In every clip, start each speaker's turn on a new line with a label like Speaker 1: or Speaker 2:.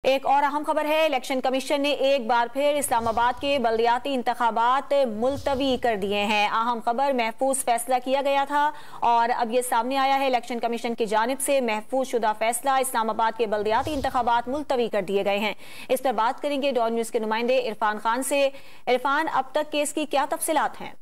Speaker 1: एक और अहम खबर है। इलेक्शन कमीशन ने एक बार फिर इस्लामाबाद के बल्दियाती इंतखाबात मुलतवी कर दिए हैं। अहम खबर, महफूज फैसला किया गया था और अब ये सामने आया है। इलेक्शन कमीशन की जानिब से महफूज शुदा फैसला, इस्लामाबाद के बल्दियाती इंतखाबात मुलतवी कर दिए गए हैं। इस पर बात करेंगे डॉन न्यूज के नुमाइंदे इरफान खान से। इरफान, अब तक केस की क्या तफसीलात हैं?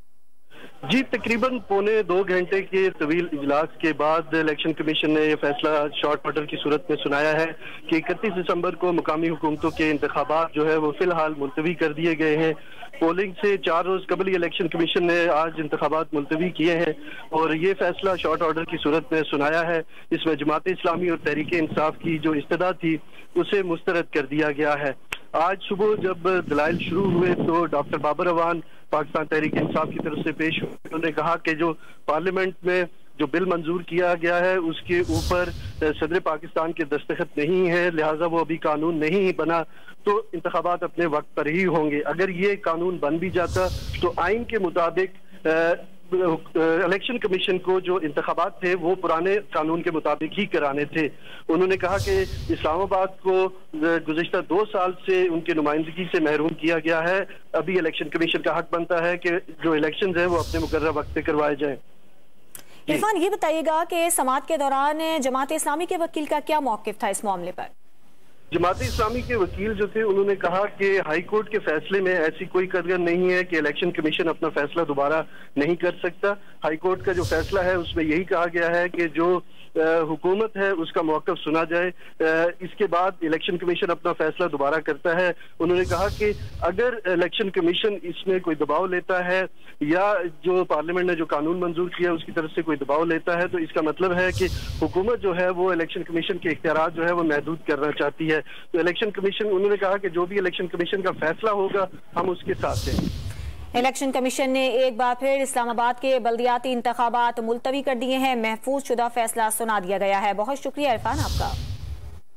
Speaker 2: जी, तकरीबन पौने 2 घंटे के तवील इजलास के बाद इलेक्शन कमीशन ने यह फैसला शॉर्ट ऑर्डर की सूरत में सुनाया है कि 31 दिसंबर को मुकामी हुकूमतों के इंतखाबात जो है वो फिलहाल मुलतवी कर दिए गए हैं। पोलिंग से 4 रोज कबल इलेक्शन कमीशन ने आज इंतखाबात मुलतवी किए हैं और ये फैसला शॉर्ट ऑर्डर की सूरत में सुनाया है। इसमें जमात इस्लामी और तहरीक इंसाफ की जो इस्तदा थी उसे मुस्तरद कर दिया गया है। आज सुबह जब दलाइल शुरू हुए तो डॉक्टर बाबर अवान पाकिस्तान तहरीक इंसाफ की तरफ से पेश हुए। उन्होंने कहा कि जो पार्लियामेंट में जो बिल मंजूर किया गया है उसके ऊपर सदर पाकिस्तान के दस्तखत नहीं है, लिहाजा वो अभी कानून नहीं बना, तो इंतखाबात अपने वक्त पर ही होंगे। अगर ये कानून बन भी जाता तो आइन के मुताबिक इलेक्शन कमीशन को जो इंतखाबात थे वो पुराने कानून के मुताबिक ही कराने थे। उन्होंने कहा कि इस्लामाबाद को गुज़िश्ता 2 साल से उनके नुमाइंदगी से महरूम किया गया है। अभी इलेक्शन कमीशन का हक बनता है कि जो इलेक्शन है वो अपने मुकर्रर वक्त पे करवाए जाएं।
Speaker 1: इरफान, ये बताइएगा कि समाअत के दौरान जमात इस्लामी के वकील का क्या मौक़िफ़ था इस मामले पर?
Speaker 2: जमात इस्लामी के वकील जो थे उन्होंने कहा कि हाई कोर्ट के फैसले में ऐसी कोई कदर नहीं है कि इलेक्शन कमीशन अपना फैसला दोबारा नहीं कर सकता। हाई कोर्ट का जो फैसला है उसमें यही कहा गया है कि जो हुकूमत है उसका मौक़िफ़ सुना जाए, इसके बाद इलेक्शन कमीशन अपना फैसला दोबारा करता है। उन्होंने कहा कि अगर इलेक्शन कमीशन इसमें कोई दबाव लेता है या जो पार्लियामेंट ने जो कानून मंजूर किया उसकी तरफ से कोई दबाव लेता है तो इसका मतलब है कि हुकूमत जो है वो इलेक्शन कमीशन के इख्तियारात जो है वो महदूद करना चाहती है। तो इलेक्शन कमीशन, उन्होंने कहा कि जो भी इलेक्शन कमीशन का फैसला होगा हम उसके साथ हैं।
Speaker 1: इलेक्शन कमीशन ने एक बार फिर इस्लामाबाद के बल्दियाती इंतखाबात मुलतवी कर दिए हैं। महफूज शुदा फैसला सुना दिया गया है। बहुत शुक्रिया इरफान आपका।